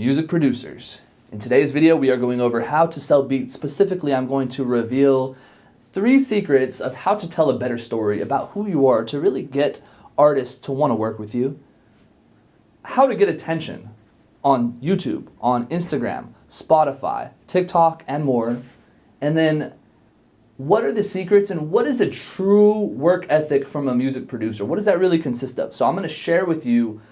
music producers. In today's video, we are going over how to sell beats. Specifically, I'm going to reveal 3 secrets of how to tell a better story about who you are to really get artists to want to work with you. How to get attention on YouTube, on Instagram, Spotify, TikTok, and more. And then what are the secrets and what is a true work ethic from a music producer? What does that really consist of? So I'm going to share with you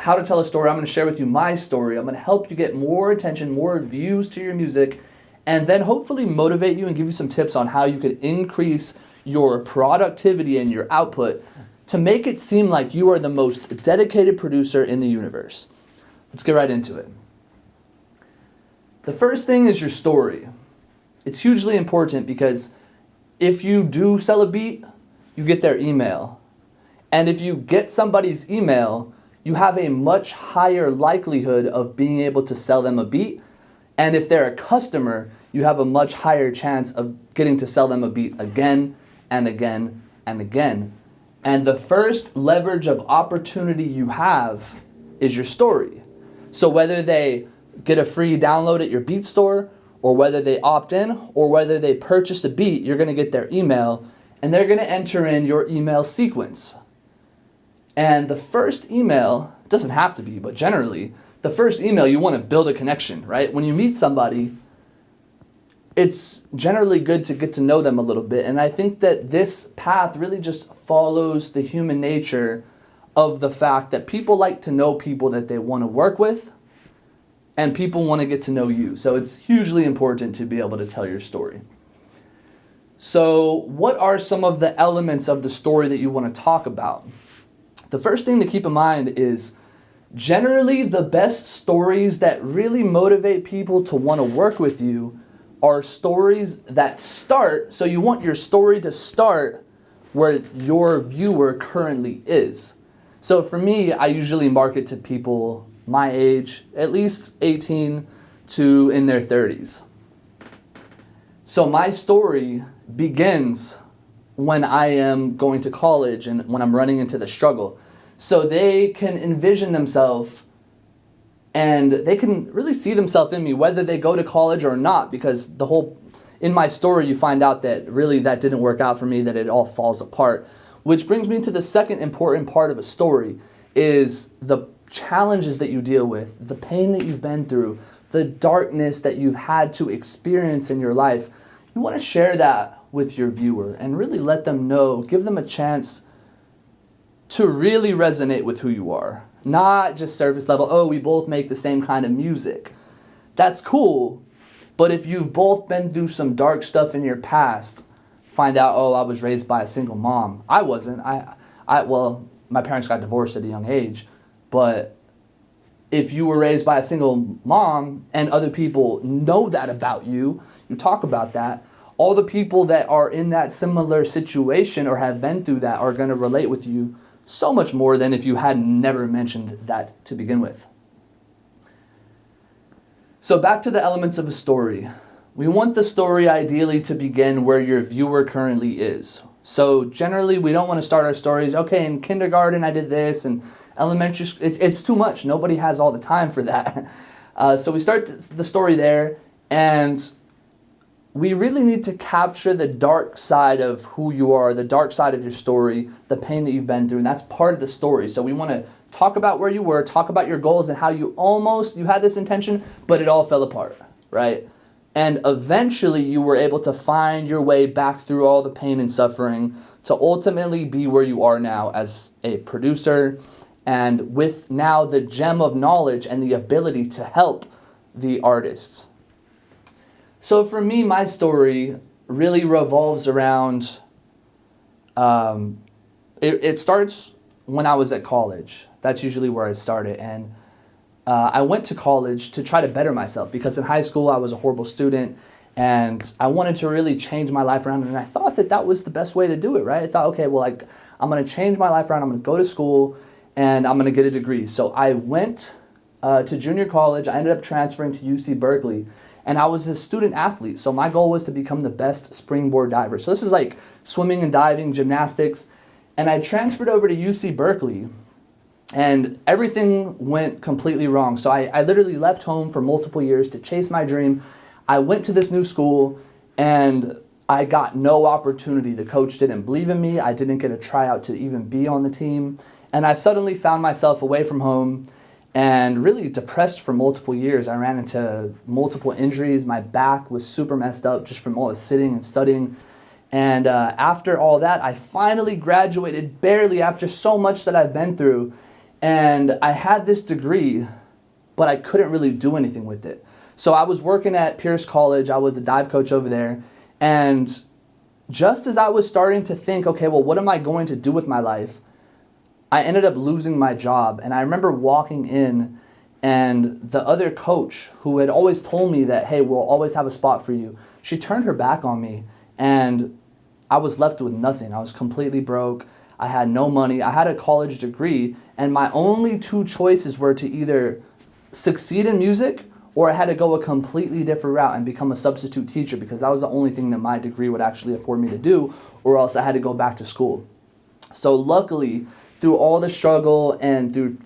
how to tell a story. I'm going to share with you my story. I'm going to help you get more attention, more views to your music, and then hopefully motivate you and give you some tips on how you could increase your productivity and your output to make it seem like you are the most dedicated producer in the universe. Let's get right into it. The first thing is your story. It's hugely important because if you do sell a beat, you get their email. And if you get somebody's email, you have a much higher likelihood of being able to sell them a beat. And if they're a customer, you have a much higher chance of getting to sell them a beat again and again and again. And the first leverage of opportunity you have is your story. So whether they get a free download at your beat store, or whether they opt in, or whether they purchase a beat, you're going to get their email, and they're going to enter in your email sequence. And the first email, it doesn't have to be, but generally, the first email, you want to build a connection, right? When you meet somebody, it's generally good to get to know them a little bit. And I think that this path really just follows the human nature of the fact that people like to know people that they want to work with, and people want to get to know you. So it's hugely important to be able to tell your story. So what are some of the elements of the story that you want to talk about? The first thing to keep in mind is generally the best stories that really motivate people to want to work with you are stories that start, so you want your story to start where your viewer currently is. So for me, I usually market to people my age, at least 18 to in their 30s. So my story begins when I am going to college and when I'm running into the struggle. So they can envision themselves and they can really see themselves in me, whether they go to college or not, because in my story, you find out that really that didn't work out for me, that it all falls apart. Which brings me to the second important part of a story is the challenges that you deal with, the pain that you've been through, the darkness that you've had to experience in your life. You want to share that with your viewer and really let them know, give them a chance to really resonate with who you are. Not just surface level, oh, we both make the same kind of music. That's cool, but if you've both been through some dark stuff in your past, find out, oh, I was raised by a single mom. I wasn't. Well, my parents got divorced at a young age, but if you were raised by a single mom and other people know that about you, you talk about that, all the people that are in that similar situation or have been through that are going to relate with you so much more than if you had never mentioned that to begin with. So back to the elements of a story. We want the story ideally to begin where your viewer currently is. So generally, we don't want to start our stories, okay, in kindergarten I did this, and elementary school, it's too much. Nobody has all the time for that. So we start the story there, and we really need to capture the dark side of who you are, the dark side of your story, the pain that you've been through, and that's part of the story. So we want to talk about where you were, talk about your goals and how you had this intention, but it all fell apart, right? And eventually you were able to find your way back through all the pain and suffering to ultimately be where you are now as a producer, and with now the gem of knowledge and the ability to help the artists. So for me, my story really revolves around, it starts when I was at college. That's usually where it started. And I went to college to try to better myself because in high school I was a horrible student and I wanted to really change my life around, and I thought that that was the best way to do it, right? I thought, okay, well, I'm going to change my life around, I'm going to go to school, and I'm going to get a degree. So I went to junior college. I ended up transferring to UC Berkeley, and I was a student athlete. So my goal was to become the best springboard diver. So this is like swimming and diving, gymnastics, and I transferred over to UC Berkeley, And everything went completely wrong. So I literally left home for multiple years to chase my dream. I went to this new school and I got no opportunity. The coach didn't believe in me. I didn't get a tryout to even be on the team. And I suddenly found myself away from home and really depressed for multiple years. I ran into multiple injuries. My back was super messed up just from all the sitting and studying. And after all that, I finally graduated, barely, after so much that I've been through. And I had this degree, but I couldn't really do anything with it. So I was working at Pierce College. I was a dive coach over there. And just as I was starting to think, okay, well, what am I going to do with my life? I ended up losing my job. And I remember walking in, and the other coach, who had always told me that, hey, we'll always have a spot for you, she turned her back on me, and I was left with nothing. I was completely broke. I had no money. I had a college degree, and my only two choices were to either succeed in music, or I had to go a completely different route and become a substitute teacher, because that was the only thing that my degree would actually afford me to do, or else I had to go back to school. So luckily, through all the struggle and through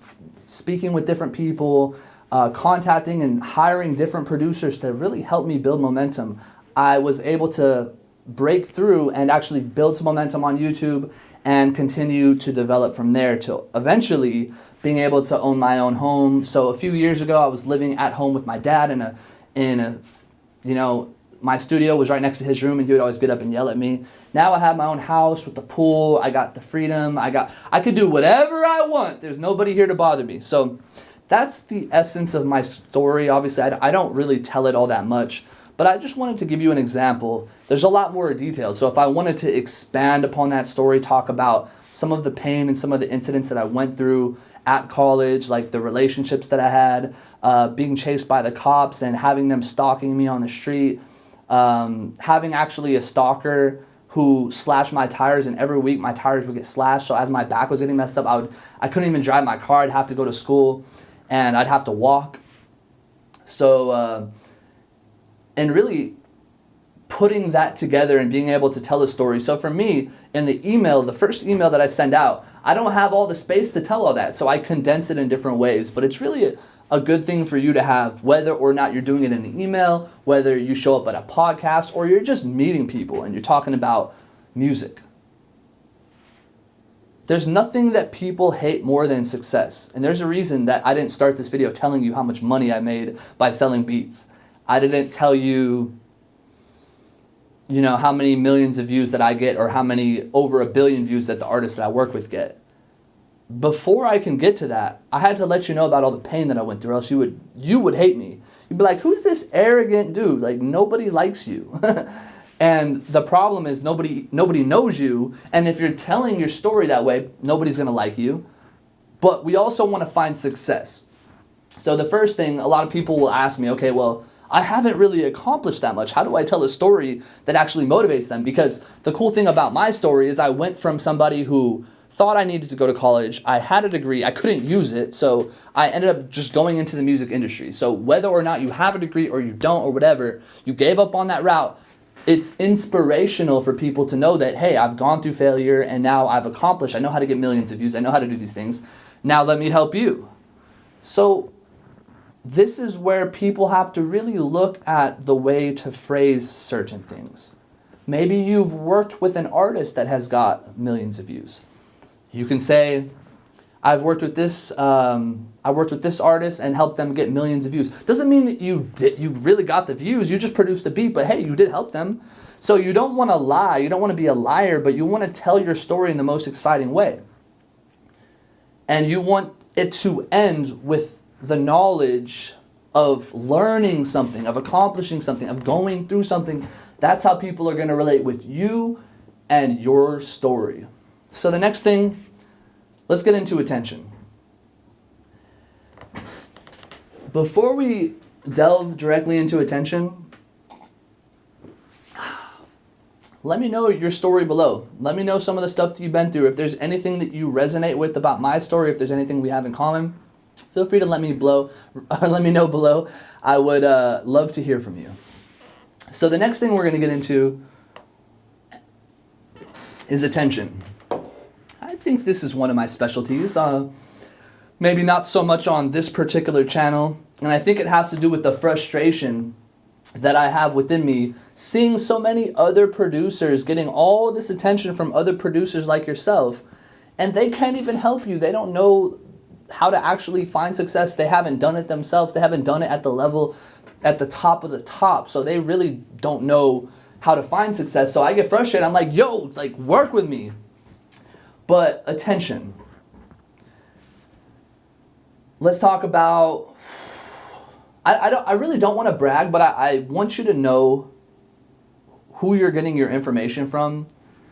speaking with different people, contacting and hiring different producers to really help me build momentum, I was able to break through and actually build some momentum on YouTube and continue to develop from there to eventually being able to own my own home. So a few years ago, I was living at home with my dad my studio was right next to his room, and he would always get up and yell at me. Now I have my own house with the pool. I got the freedom. I could do whatever I want. There's nobody here to bother me. So that's the essence of my story. Obviously, I don't really tell it all that much, but I just wanted to give you an example. There's a lot more details. So if I wanted to expand upon that story, talk about some of the pain and some of the incidents that I went through at college, like the relationships that I had, being chased by the cops and having them stalking me on the street, having actually a stalker who slashed my tires, and every week my tires would get slashed. So as my back was getting messed up, I couldn't even drive my car. I'd have to go to school and I'd have to walk. So, and really putting that together and being able to tell a story. So for me, in the first email that I send out, I don't have all the space to tell all that. So I condense it in different ways, but it's really a good thing for you to have, whether or not you're doing it in an email, whether you show up at a podcast, or you're just meeting people and you're talking about music. There's nothing that people hate more than success. And there's a reason that I didn't start this video telling you how much money I made by selling beats. I didn't tell you, how many millions of views that I get, or how many over 1 billion views that the artists that I work with get. Before I can get to that, I had to let you know about all the pain that I went through, or else you would hate me. You'd be like, who's this arrogant dude? Like, nobody likes you. And the problem is nobody knows you, and if you're telling your story that way, nobody's going to like you. But we also want to find success. So the first thing, a lot of people will ask me, okay, well, I haven't really accomplished that much. How do I tell a story that actually motivates them? Because the cool thing about my story is I went from somebody who thought I needed to go to college. I had a degree. I couldn't use it. So I ended up just going into the music industry. So whether or not you have a degree or you don't or whatever, you gave up on that route. It's inspirational for people to know that, hey, I've gone through failure and now I've accomplished. I know how to get millions of views. I know how to do these things. Now let me help you. So this is where people have to really look at the way to phrase certain things. Maybe you've worked with an artist that has got millions of views. You can say, I worked with this artist and helped them get millions of views. Doesn't mean that you really got the views. You just produced the beat, but hey, you did help them. So you don't want to lie. You don't want to be a liar, but you want to tell your story in the most exciting way. And you want it to end with the knowledge of learning something, of accomplishing something, of going through something. That's how people are going to relate with you and your story. So the next thing, let's get into attention. Before we delve directly into attention, let me know your story below. Let me know some of the stuff that you've been through. If there's anything that you resonate with about my story, if there's anything we have in common, feel free to let me know below. I would love to hear from you. So the next thing we're going to get into is attention. I think this is one of my specialties. Maybe not so much on this particular channel. And I think it has to do with the frustration that I have within me, seeing so many other producers getting all this attention from other producers like yourself, and they can't even help you. They don't know how to actually find success. They haven't done it themselves. They haven't done it at the level, at the top of the top. So they really don't know how to find success. So I get frustrated. I'm like, yo, like, work with me. But attention. Let's talk about, I really don't want to brag, but I want you to know who you're getting your information from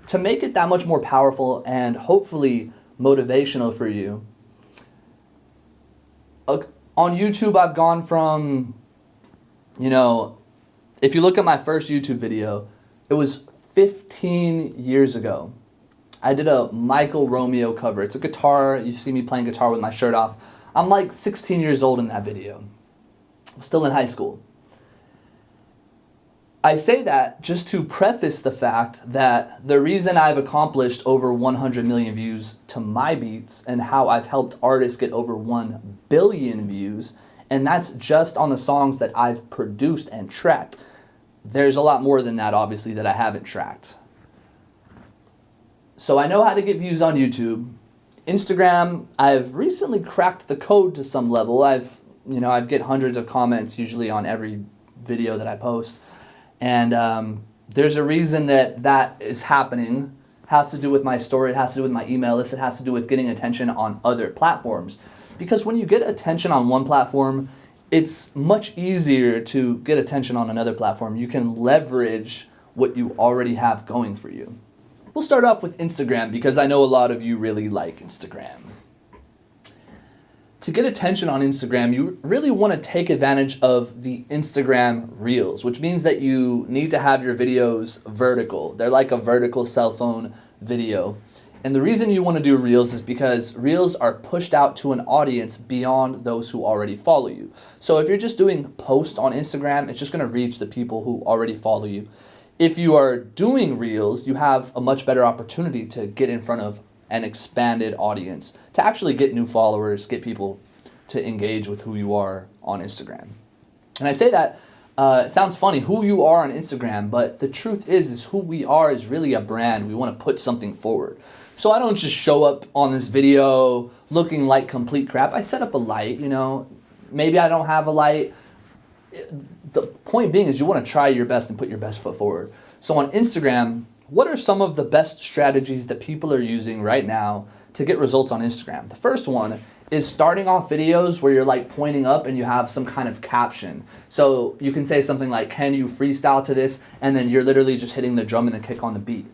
to make it that much more powerful and hopefully motivational for you. On YouTube, I've gone from, if you look at my first YouTube video, it was 15 years ago. I did a Michael Romeo cover. It's a guitar. You see me playing guitar with my shirt off. I'm like 16 years old in that video. I'm still in high school. I say that just to preface the fact that the reason I've accomplished over 100 million views to my beats and how I've helped artists get over 1 billion views, and that's just on the songs that I've produced and tracked. There's a lot more than that, obviously, that I haven't tracked. So I know how to get views on YouTube. Instagram, I've recently cracked the code to some level. I've get hundreds of comments usually on every video that I post. And there's a reason that is happening. It has to do with my story. It has to do with my email list. It has to do with getting attention on other platforms. Because when you get attention on one platform, it's much easier to get attention on another platform. You can leverage what you already have going for you. We'll start off with Instagram because I know a lot of you really like Instagram. To get attention on Instagram, you really want to take advantage of the Instagram Reels, which means that you need to have your videos vertical. They're like a vertical cell phone video. And the reason you want to do Reels is because Reels are pushed out to an audience beyond those who already follow you. So if you're just doing posts on Instagram, it's just going to reach the people who already follow you. If you are doing Reels, you have a much better opportunity to get in front of an expanded audience, to actually get new followers, get people to engage with who you are on Instagram. And I say that, it sounds funny, who you are on Instagram, but the truth is who we are is really a brand. We want to put something forward. So I don't just show up on this video looking like complete crap. I set up a light, maybe I don't have a light. The point being is you want to try your best and put your best foot forward. So on Instagram, what are some of the best strategies that people are using right now to get results on Instagram? The first one is starting off videos where you're like pointing up and you have some kind of caption. So you can say something like, can you freestyle to this? And then you're literally just hitting the drum and the kick on the beat.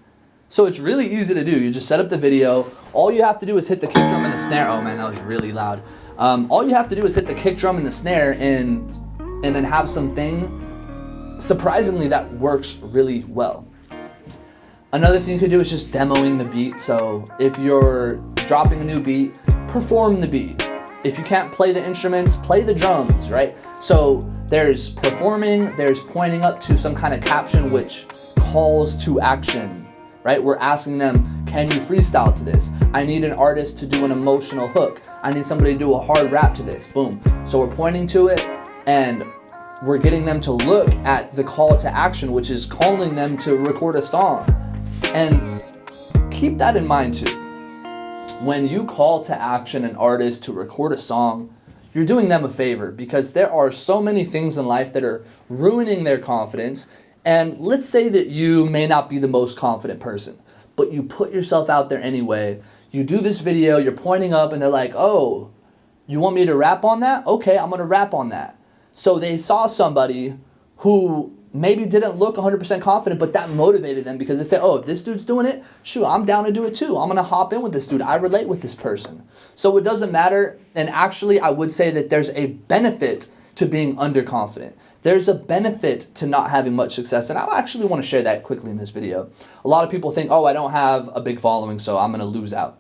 So it's really easy to do. You just set up the video. All you have to do is hit the kick drum and the snare. Oh man, that was really loud. All you have to do is hit the kick drum and the snare and then have something. Surprisingly, that works really well. Another thing you could do is just demoing the beat. So if you're dropping a new beat, perform the beat. If you can't play the instruments, play the drums, right? So there's performing, there's pointing up to some kind of caption which calls to action, right? We're asking them, can you freestyle to this? I need an artist to do an emotional hook. I need somebody to do a hard rap to this, boom. So we're pointing to it and we're getting them to look at the call to action, which is calling them to record a song. And keep that in mind too. When you call to action an artist to record a song, you're doing them a favor because there are so many things in life that are ruining their confidence. And let's say that you may not be the most confident person, but you put yourself out there anyway. You do this video, you're pointing up and they're like, oh, you want me to rap on that? Okay, I'm going to rap on that. So they saw somebody who maybe didn't look 100% confident, but that motivated them because they said, oh, if this dude's doing it, shoot, I'm down to do it too. I'm going to hop in with this dude. I relate with this person. So it doesn't matter. And actually, I would say that there's a benefit to being underconfident. There's a benefit to not having much success. And I actually want to share that quickly in this video. A lot of people think, oh, I don't have a big following, so I'm going to lose out.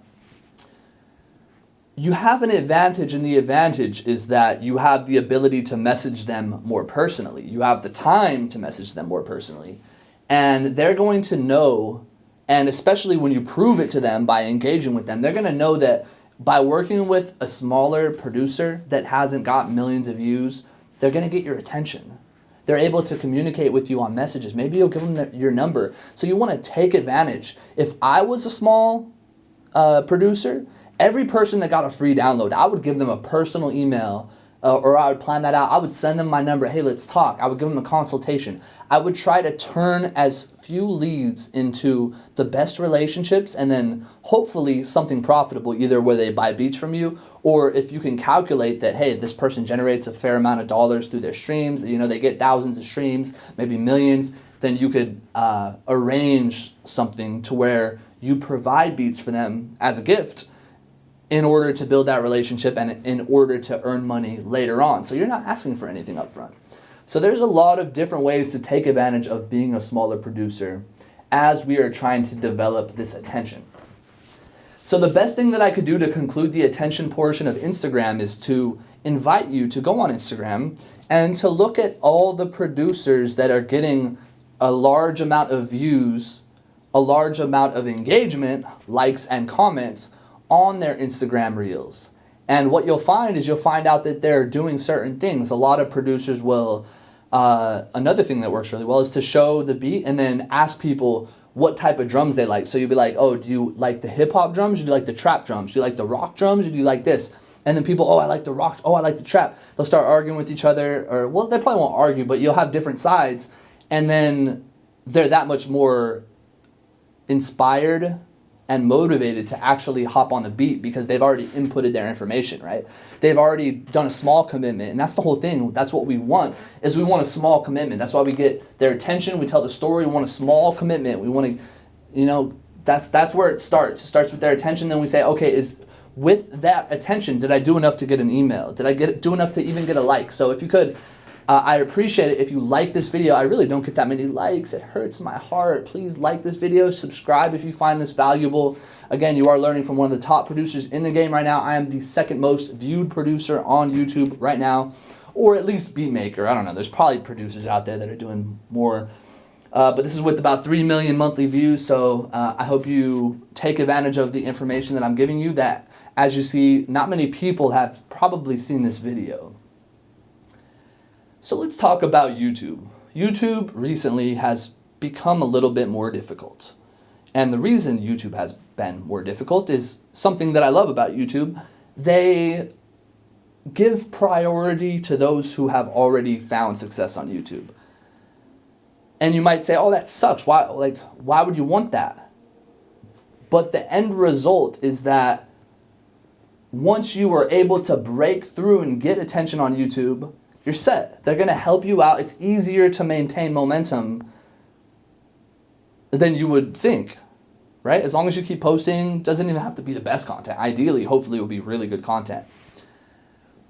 You have an advantage, and the advantage is that you have the ability to message them more personally. You have the time to message them more personally. And they're going to know, and especially when you prove it to them by engaging with them, they're going to know that, By working with a smaller producer that hasn't got millions of views, they're going to get your attention. They're able to communicate with you on messages. Maybe you'll give them your number. So you want to take advantage. If I was a small producer, every person that got a free download, I would give them a personal email, or I would plan that out. I would send them my number. Hey, let's talk. I would give them a consultation. I would try to turn as few leads into the best relationships, and then hopefully something profitable, either where they buy beats from you, or if you can calculate that, hey, this person generates a fair amount of dollars through their streams, they get thousands of streams, maybe millions, then you could arrange something to where you provide beats for them as a gift in order to build that relationship and in order to earn money later on. So you're not asking for anything up front. So there's a lot of different ways to take advantage of being a smaller producer as we are trying to develop this attention. So the best thing that I could do to conclude the attention portion of Instagram is to invite you to go on Instagram and to look at all the producers that are getting a large amount of views, a large amount of engagement, likes and comments on their Instagram reels. And what you'll find is you'll find out that they're doing certain things. A lot of producers will, another thing that works really well is to show the beat and then ask people what type of drums they like. So you'll be like, oh, do you like the hip hop drums? Or do you like the trap drums? Do you like the rock drums? Or do you like this? And then people, oh, I like the rock. Oh, I like the trap. They'll start arguing with each other, or well, they probably won't argue, but you'll have different sides. And then they're that much more inspired and motivated to actually hop on the beat because they've already inputted their information, right? They've already done a small commitment, and that's the whole thing. That's what we want, is we want a small commitment. That's why we get their attention. We tell the story. We want a small commitment. We want to, that's where it starts. It starts with their attention. Then we say, okay, with that attention, did I do enough to get an email? Did I do enough to even get a like? So if you could, I appreciate it if you like this video. I really don't get that many likes. It hurts my heart. Please like this video. Subscribe if you find this valuable. Again, you are learning from one of the top producers in the game right now. I am the second most viewed producer on YouTube right now, or at least beat maker. I don't know. There's probably producers out there that are doing more. But this is with about 3 million monthly views. So I hope you take advantage of the information that I'm giving you, that, as you see, not many people have probably seen this video. So let's talk about YouTube. YouTube recently has become a little bit more difficult. And the reason YouTube has been more difficult is something that I love about YouTube. They give priority to those who have already found success on YouTube. And you might say, oh, that sucks. Why would you want that? But the end result is that once you are able to break through and get attention on YouTube, you're set. They're going to help you out. It's easier to maintain momentum than you would think, right? As long as you keep posting, doesn't even have to be the best content. Ideally, hopefully it will be really good content.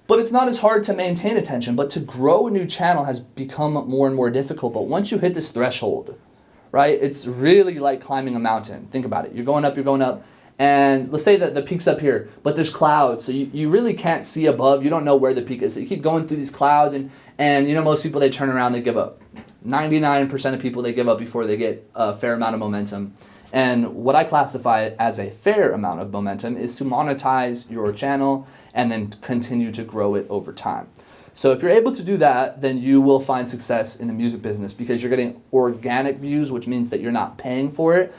But it's not as hard to maintain attention, but to grow a new channel has become more and more difficult. But once you hit this threshold, right, it's really like climbing a mountain. Think about it. You're going up, and let's say that the peak's up here, but there's clouds, so you really can't see above. You don't know where the peak is. So you keep going through these clouds, and most people, they turn around, they give up. 99% of people, they give up before they get a fair amount of momentum. And what I classify as a fair amount of momentum is to monetize your channel and then continue to grow it over time. So if you're able to do that, then you will find success in the music business because you're getting organic views, which means that you're not paying for it.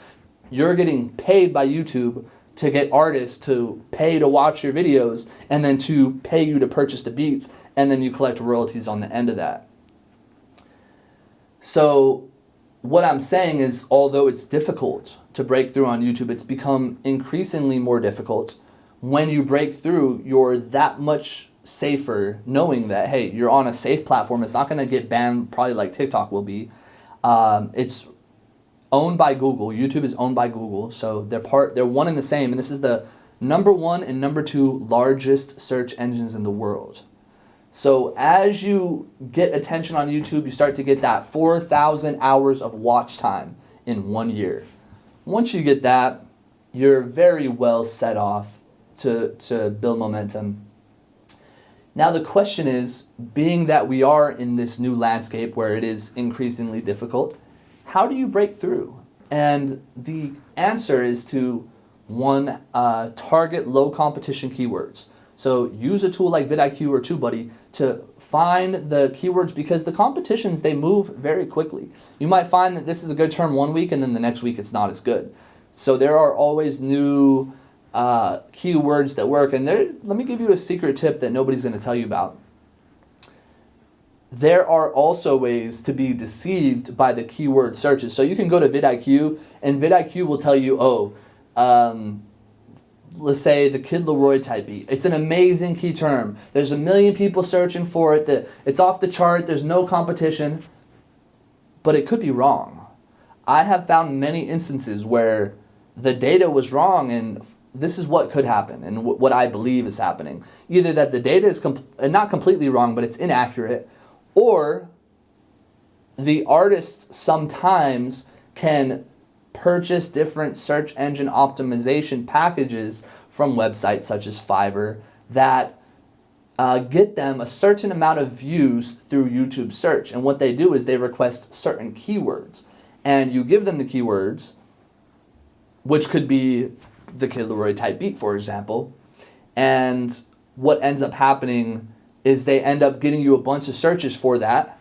You're getting paid by YouTube to get artists to pay to watch your videos and then to pay you to purchase the beats, and then you collect royalties on the end of that. So what I'm saying is, although it's difficult to break through on YouTube, it's become increasingly more difficult. When you break through, you're that much safer knowing that, hey, you're on a safe platform. It's not going to get banned probably like TikTok will be. It's owned by Google. YouTube is owned by Google, so they're one and the same, and this is the number 1 and number 2 largest search engines in the world. So as you get attention on YouTube, you start to get that 4,000 hours of watch time in 1 year. Once you get that, you're very well set off to build momentum. Now the question is, being that we are in this new landscape where it is increasingly difficult, how do you break through? And the answer is to One, target low competition keywords. So use a tool like vidIQ or TubeBuddy to find the keywords, because the competitions, they move very quickly. You might find that this is a good term one week and then the next week it's not as good. So there are always new keywords that work. And let me give you a secret tip that nobody's going to tell you about. There are also ways to be deceived by the keyword searches. So you can go to vidIQ and vidIQ will tell you, let's say the Kid Leroy type beat. It's an amazing key term. There's 1 million people searching for it. It's off the chart. There's no competition. But it could be wrong. I have found many instances where the data was wrong, and this is what could happen and what I believe is happening. Either that the data is not completely wrong, but it's inaccurate, or the artists sometimes can purchase different search engine optimization packages from websites such as Fiverr that get them a certain amount of views through YouTube search. And what they do is they request certain keywords. And you give them the keywords, which could be the Kid Leroy type beat, for example. And what ends up happening is they end up getting you a bunch of searches for that.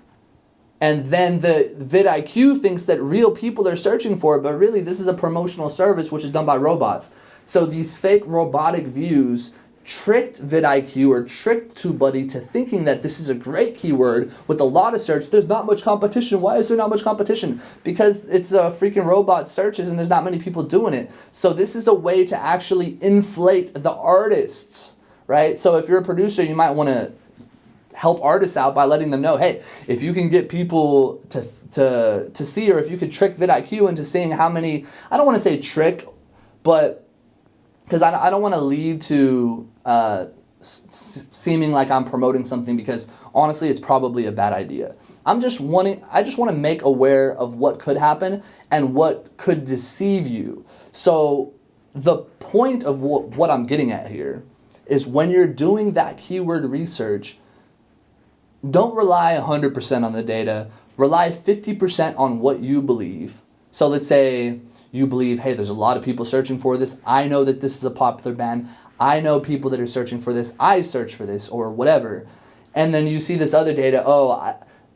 And then the vidIQ thinks that real people are searching for it, but really this is a promotional service which is done by robots. So these fake robotic views tricked vidIQ or tricked TubeBuddy to thinking that this is a great keyword with a lot of search. There's not much competition. Why is there not much competition? Because it's a freaking robot searches and there's not many people doing it. So this is a way to actually inflate the artists, right? So if you're a producer, you might want to help artists out by letting them know, hey, if you can get people to see, or if you could trick vidIQ into seeing how many, I don't want to say trick, but because I don't want to lead to seeming like I'm promoting something, because honestly it's probably a bad idea. I just want to make aware of what could happen and what could deceive you. So the point of what I'm getting at here is, when you're doing that keyword research, don't rely 100% on the data. Rely 50% on what you believe. So let's say you believe, hey, there's a lot of people searching for this. I know that this is a popular band. I know people that are searching for this. I search for this, or whatever. And then you see this other data,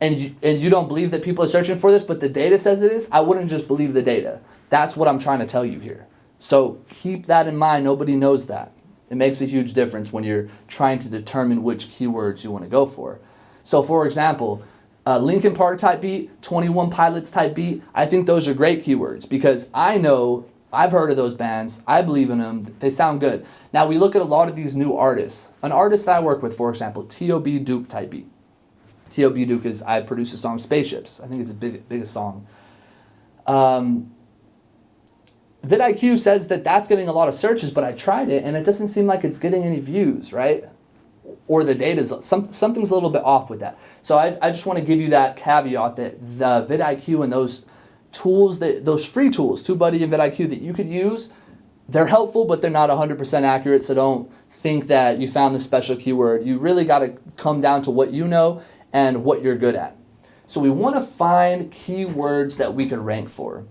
and you don't believe that people are searching for this, but the data says it is. I wouldn't just believe the data. That's what I'm trying to tell you here. So keep that in mind. Nobody knows that. It makes a huge difference when you're trying to determine which keywords you want to go for. So for example, Linkin Park type beat, 21 Pilots type beat, I think those are great keywords because I've heard of those bands, I believe in them, they sound good. Now we look at a lot of these new artists. An artist that I work with, for example, T.O.B. Duke type beat. T.O.B. Duke I produce a song, Spaceships. I think it's the biggest song. vidIQ says that that's getting a lot of searches, but I tried it and it doesn't seem like it's getting any views, right? Or the data's something's a little bit off with that. So I just want to give you that caveat that the vidIQ and those tools, those free tools, TubeBuddy and vidIQ that you could use, they're helpful, but they're not 100% accurate. So don't think that you found the special keyword. You really got to come down to what you know and what you're good at. So we want to find keywords that we could rank for.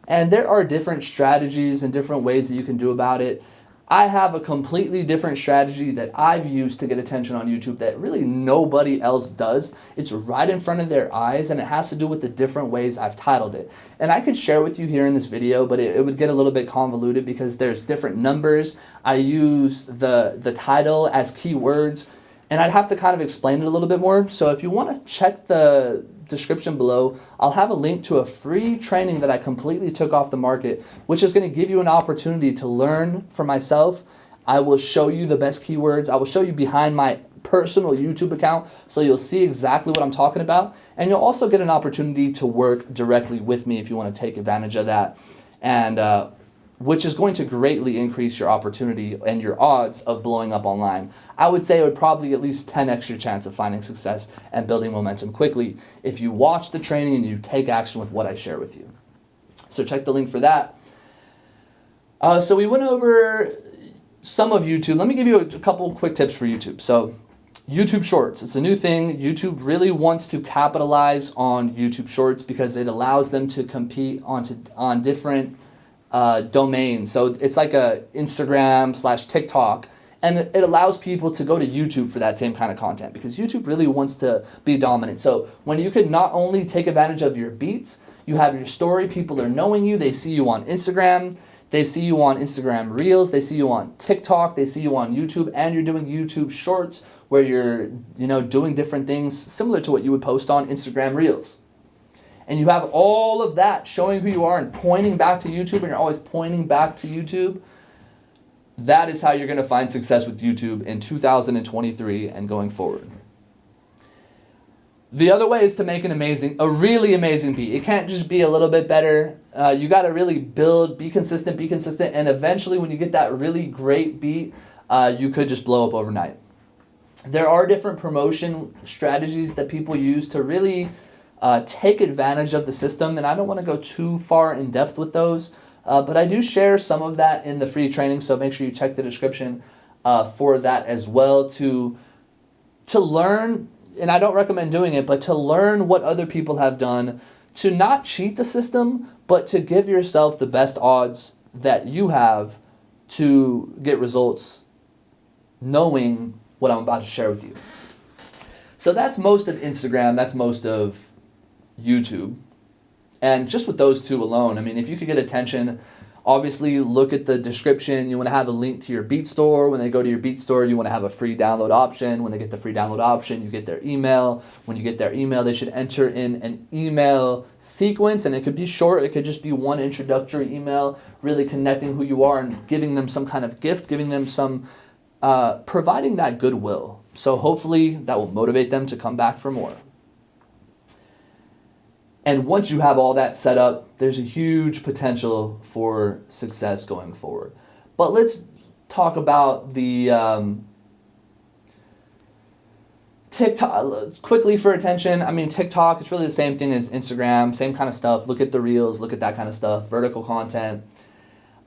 And there are different strategies and different ways that you can do about it. I have a completely different strategy that I've used to get attention on YouTube that really nobody else does. It's right in front of their eyes, and it has to do with the different ways I've titled it. And I could share with you here in this video, but it would get a little bit convoluted because there's different numbers. I use the title as keywords, and I'd have to kind of explain it a little bit more. So if you want to check the description below, I'll have a link to a free training that I completely took off the market, which is going to give you an opportunity to learn for myself. I will show you the best keywords. I will show you behind my personal YouTube account, so you'll see exactly what I'm talking about. And you'll also get an opportunity to work directly with me if you want to take advantage of that, and which is going to greatly increase your opportunity and your odds of blowing up online. I would say it would probably at least 10x your chance of finding success and building momentum quickly if you watch the training and you take action with what I share with you. So check the link for that. So we went over some of YouTube. Let me give you a couple quick tips for YouTube. So YouTube Shorts, it's a new thing. YouTube really wants to capitalize on YouTube Shorts because it allows them to compete on different domain. So it's like a Instagram/TikTok. And it allows people to go to YouTube for that same kind of content because YouTube really wants to be dominant. So when you could not only take advantage of your beats, you have your story, people are knowing you, they see you on Instagram, they see you on Instagram Reels, they see you on TikTok, they see you on YouTube, and you're doing YouTube Shorts where you're, doing different things similar to what you would post on Instagram Reels. And you have all of that showing who you are and pointing back to YouTube, and you're always pointing back to YouTube. That is how you're going to find success with YouTube in 2023 and going forward. The other way is to make a really amazing beat. It can't just be a little bit better. You got to really build, be consistent, and eventually when you get that really great beat, you could just blow up overnight. There are different promotion strategies that people use to really take advantage of the system, and I don't want to go too far in depth with those. But I do share some of that in the free training, so make sure you check the description for that as well to learn, and I don't recommend doing it, but to learn what other people have done, to not cheat the system, but to give yourself the best odds that you have to get results knowing what I'm about to share with you. So that's most of Instagram, that's most of YouTube. And just with those two alone, if you could get attention, obviously look at the description. You want to have a link to your Beat store. When they go to your Beat store, you want to have a free download option. When they get the free download option, you get their email. When you get their email, they should enter in an email sequence, and it could be short. It could just be one introductory email, really connecting who you are and giving them some kind of gift, giving them some, providing that goodwill. So hopefully that will motivate them to come back for more. And once you have all that set up, there's a huge potential for success going forward. But let's talk about the TikTok quickly for attention. TikTok, it's really the same thing as Instagram, same kind of stuff. Look at the Reels, look at that kind of stuff, vertical content.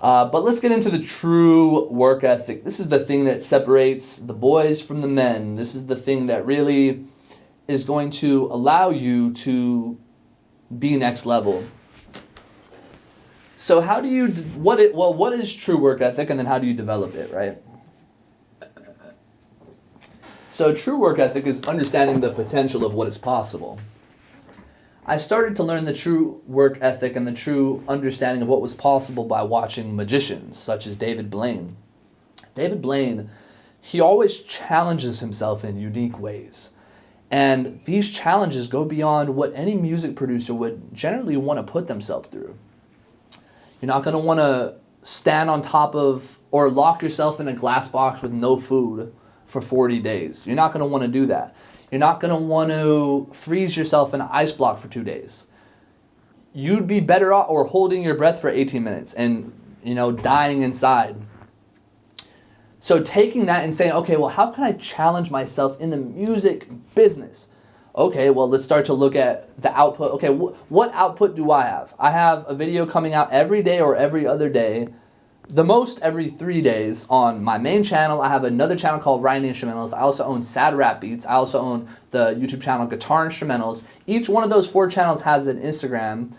But let's get into the true work ethic. This is the thing that separates the boys from the men. This is the thing that really is going to allow you to be next level. So how do you, what is true work ethic, and then how do you develop it, right? So true work ethic is understanding the potential of what is possible. I started to learn the true work ethic and the true understanding of what was possible by watching magicians, such as David Blaine. David Blaine, he always challenges himself in unique ways. And these challenges go beyond what any music producer would generally want to put themselves through. You're not going to want to stand on top of or lock yourself in a glass box with no food for 40 days. You're not going to want to do that. You're not going to want to freeze yourself in an ice block for 2 days. You'd be better off or holding your breath for 18 minutes and, dying inside. So taking that and saying, okay, well, how can I challenge myself in the music business? Okay, well, let's start to look at the output. Okay, what output do I have? I have a video coming out every day or every other day, the most every 3 days on my main channel. I have another channel called Ryini Instrumentals. I also own Sad Rap Beats. I also own the YouTube channel Guitar Instrumentals. Each one of those 4 channels has an Instagram.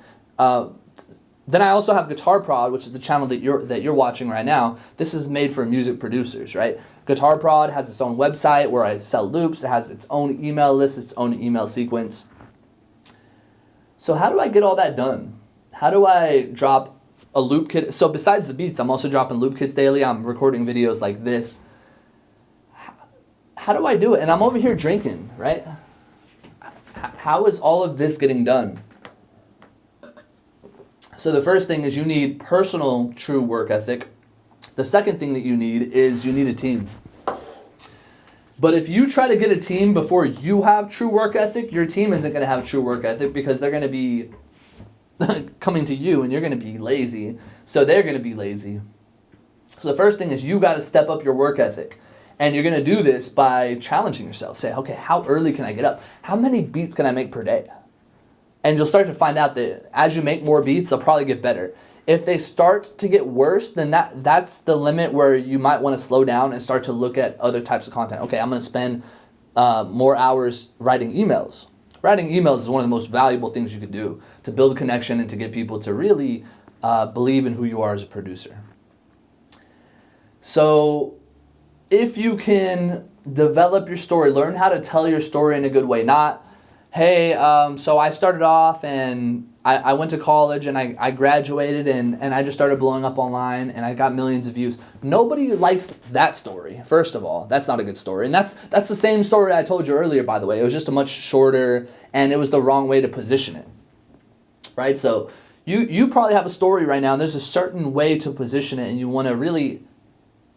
Then I also have Guitar Prod, which is the channel that you're watching right now. This is made for music producers, right? Guitar Prod has its own website where I sell loops. It has its own email list, its own email sequence. So how do I get all that done? How do I drop a loop kit? So besides the beats, I'm also dropping loop kits daily. I'm recording videos like this. How do I do it? And I'm over here drinking, right? How is all of this getting done? So the first thing is you need personal true work ethic. The second thing that you need is you need a team. But if you try to get a team before you have true work ethic, your team isn't going to have true work ethic because they're going to be coming to you and you're going to be lazy. So they're going to be lazy. So the first thing is you got to step up your work ethic. And you're going to do this by challenging yourself. Say, okay, how early can I get up? How many beats can I make per day? And you'll start to find out that as you make more beats, they'll probably get better. If they start to get worse, then that's the limit where you might want to slow down and start to look at other types of content. Okay, I'm going to spend more hours writing emails. Writing emails is one of the most valuable things you could do to build a connection and to get people to really believe in who you are as a producer. So if you can develop your story, learn how to tell your story in a good way, not, hey, so I started off and I went to college and I graduated and I just started blowing up online and I got millions of views. Nobody likes that story, first of all. That's not a good story. And that's the same story I told you earlier, by the way. It was just a much shorter and it was the wrong way to position it, right? So you probably have a story right now and there's a certain way to position it and you want to really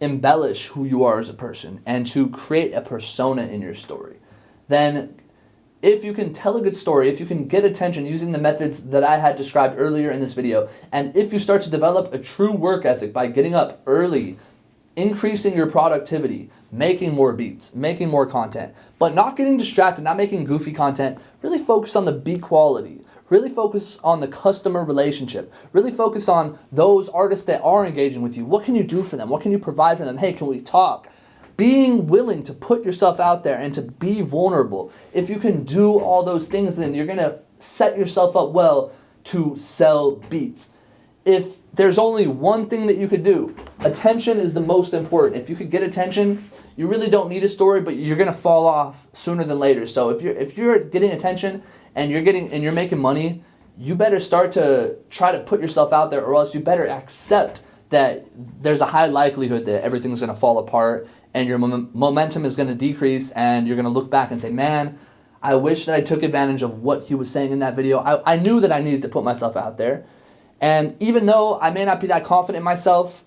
embellish who you are as a person and to create a persona in your story. Then if you can tell a good story, if you can get attention using the methods that I had described earlier in this video, and if you start to develop a true work ethic by getting up early, increasing your productivity, making more beats, making more content, but not getting distracted, not making goofy content, really focus on the beat quality, really focus on the customer relationship, really focus on those artists that are engaging with you. What can you do for them? What can you provide for them? Hey, can we talk? Being willing to put yourself out there and to be vulnerable. If you can do all those things, then you're going to set yourself up well to sell beats. If there's only one thing that you could do, attention is the most important. If you could get attention, you really don't need a story, but you're going to fall off sooner than later. So if you're getting attention and you're making money, you better start to try to put yourself out there, or else you better accept that there's a high likelihood that everything's going to fall apart and your momentum is going to decrease, and you're going to look back and say, man, I wish that I took advantage of what he was saying in that video. I knew that I needed to put myself out there. And even though I may not be that confident in myself,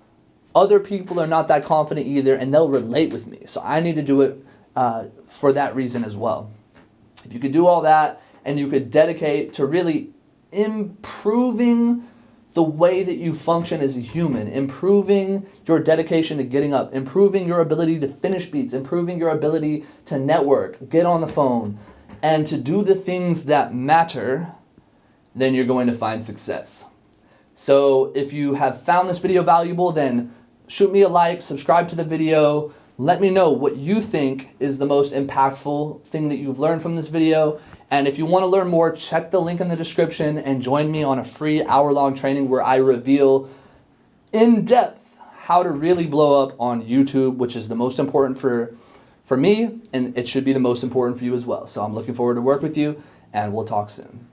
other people are not that confident either, and they'll relate with me. So I need to do it for that reason as well. If you could do all that, and you could dedicate to really improving the way that you function as a human, improving your dedication to getting up, improving your ability to finish beats, improving your ability to network, get on the phone, and to do the things that matter, then you're going to find success. So if you have found this video valuable, then shoot me a like, subscribe to the video, let me know what you think is the most impactful thing that you've learned from this video. And if you want to learn more, check the link in the description and join me on a free hour-long training where I reveal in depth how to really blow up on YouTube, which is the most important for me, and it should be the most important for you as well. So I'm looking forward to work with you, and we'll talk soon.